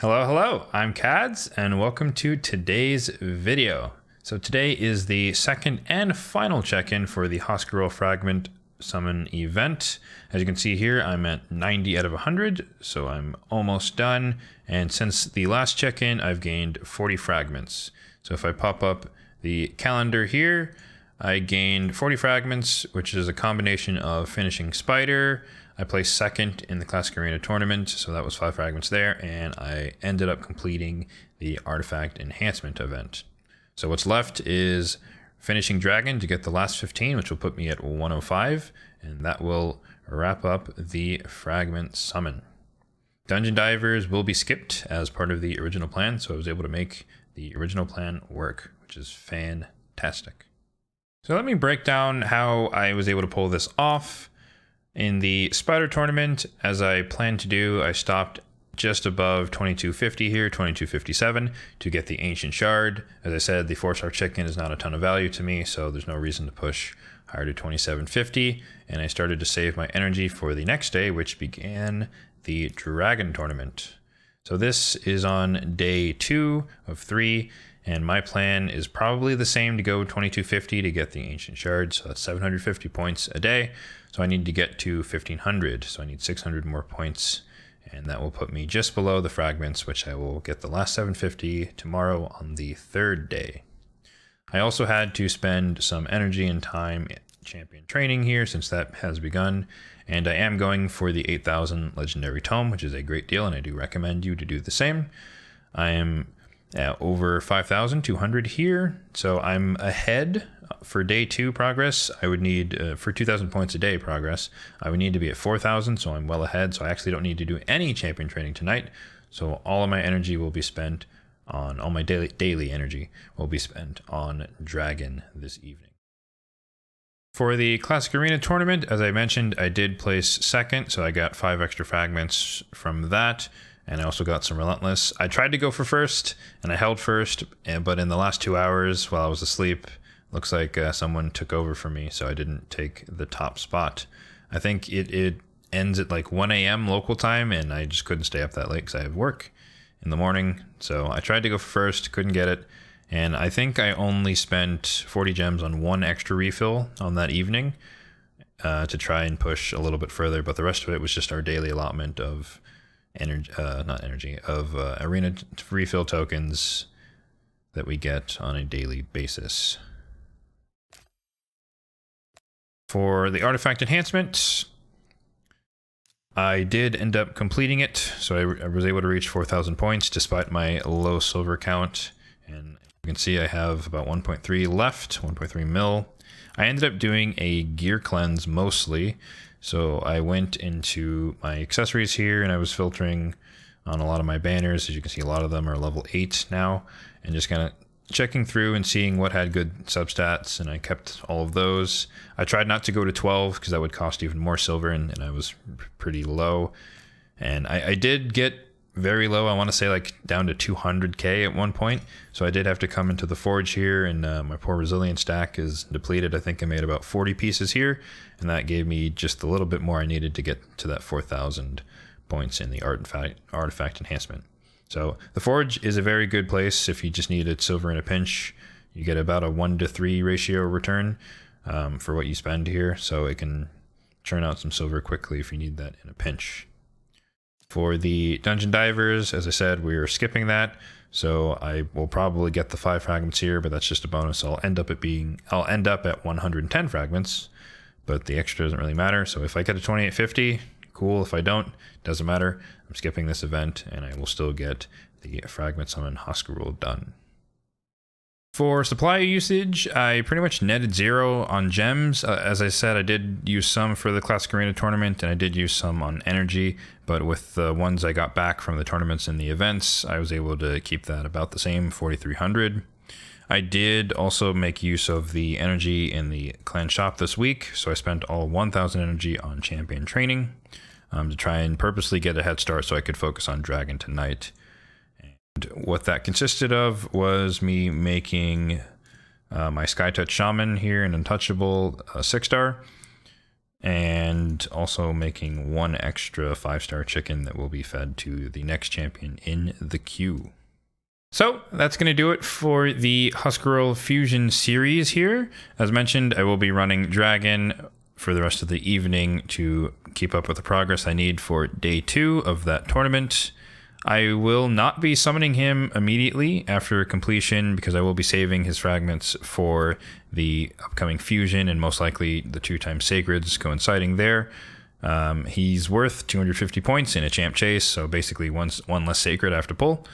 Hello, I'm Kads, and welcome to today's video. So today is the second and final check-in for the Hoskarul Fragment Summon event. As you can see here, I'm at 90 out of 100, so I'm almost done. And since the last check-in, I've gained 40 fragments. So if I pop up the calendar here, I gained 40 fragments, which is a combination of finishing Spider. I placed second in the Classic Arena tournament, so that was 5 fragments there, and I ended up completing the Artifact Enhancement event. So what's left is finishing Dragon to get the last 15, which will put me at 105, and that will wrap up the Fragment Summon. Dungeon Divers will be skipped as part of the original plan, so I was able to make the original plan work, which is fantastic. So let me break down how I was able to pull this off. In the Spider tournament, as I planned to do, I stopped just above 2250 here, 2257, to get the Ancient Shard. As I said, the 4-star chicken is not a ton of value to me, so there's no reason to push higher to 2750. And I started to save my energy for the next day, which began the Dragon tournament. So this is on day 2 of 3. And my plan is probably the same to go 2250 to get the Ancient Shard. So that's 750 points a day. So I need to get to 1500. So I need 600 more points. And that will put me just below the fragments, which I will get the last 750 tomorrow on the 3rd day. I also had to spend some energy and time champion training here since that has begun. And I am going for the 8000 Legendary Tome, which is a great deal. And I do recommend you to do the same. I am over 5,200 here, so I'm ahead for day 2 progress. I would need, for 2,000 points a day progress, I would need to be at 4,000, so I'm well ahead, so I actually don't need to do any champion training tonight, so all of my energy will be spent on, all my daily energy will be spent on Dragon this evening. For the Classic Arena tournament, as I mentioned, I did place second, so I got 5 extra fragments from that. And I also got some Relentless. I tried to go for first, and I held first, but in the last 2 hours while I was asleep, looks like someone took over for me, so I didn't take the top spot. I think it ends at like 1 a.m. local time, and I just couldn't stay up that late because I have work in the morning. So I tried to go for first, couldn't get it, and I think I only spent 40 gems on 1 extra refill on that evening to try and push a little bit further, but the rest of it was just our daily allotment of arena refill tokens that we get on a daily basis. For the Artifact Enhancement, I did end up completing it, so I was able to reach 4,000 points despite my low silver count, and you can see I have about 1.3 left, 1.3 mil. I ended up doing a gear cleanse mostly. So I went into my accessories here and I was filtering on a lot of my banners. As you can see, a lot of them are level 8 now, and just kind of checking through and seeing what had good substats, and I kept all of those. I tried not to go to 12 because that would cost even more silver, and I was pretty low. And I did get very low. I want to say like down to 200k at one point. So I did have to come into the forge here, and my poor resilient stack is depleted. I think I made about 40 pieces here, and that gave me just a little bit more I needed to get to that 4,000 points in the artifact enhancement. So the forge is a very good place if you just need a silver in a pinch. You get about a 1-to-3 ratio return for what you spend here, so it can churn out some silver quickly if you need that in a pinch. For the Dungeon Divers, as I said, we're skipping that, so I will probably get the 5 fragments here, but that's just a bonus. I'll end up at 110 fragments, but the extra doesn't really matter. So if I get a 2850, cool. If I don't, doesn't matter. I'm skipping this event, and I will still get the Fragment Summon Hoskarul done. For supply usage, I pretty much netted 0 on gems. As I said, I did use some for the Classic Arena tournament, and I did use some on energy, but with the ones I got back from the tournaments and the events, I was able to keep that about the same, 4,300. I did also make use of the energy in the clan shop this week, so I spent all 1,000 energy on champion training to try and purposely get a head start so I could focus on Dragon tonight. What that consisted of was me making my Sky Touch Shaman here, an Untouchable 6-star, and also making 1 extra 5-star chicken that will be fed to the next champion in the queue. So that's going to do it for the Hoskarul Fusion series here. As mentioned, I will be running Dragon for the rest of the evening to keep up with the progress I need for day 2 of that tournament. I will not be summoning him immediately after completion because I will be saving his fragments for the upcoming fusion and most likely the 2x sacreds coinciding there. He's worth 250 points in a champ chase, so basically one less sacred I have to pull.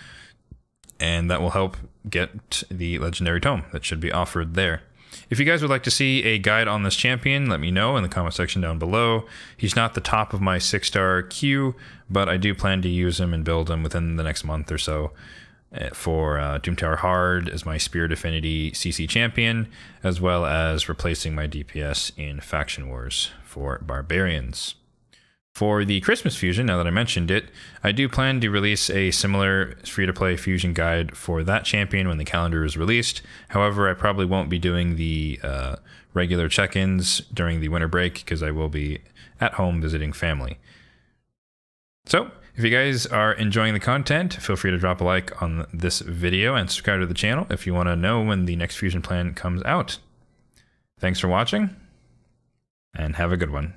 And that will help get the legendary tome that should be offered there. If you guys would like to see a guide on this champion, let me know in the comment section down below. He's not the top of my 6-star queue, but I do plan to use him and build him within the next month or so for Doom Tower Hard as my Spirit Affinity CC champion, as well as replacing my DPS in Faction Wars for Barbarians. For the Christmas Fusion, now that I mentioned it, I do plan to release a similar free-to-play Fusion guide for that champion when the calendar is released. However, I probably won't be doing the regular check-ins during the winter break because I will be at home visiting family. So, if you guys are enjoying the content, feel free to drop a like on this video and subscribe to the channel if you want to know when the next Fusion plan comes out. Thanks for watching, and have a good one.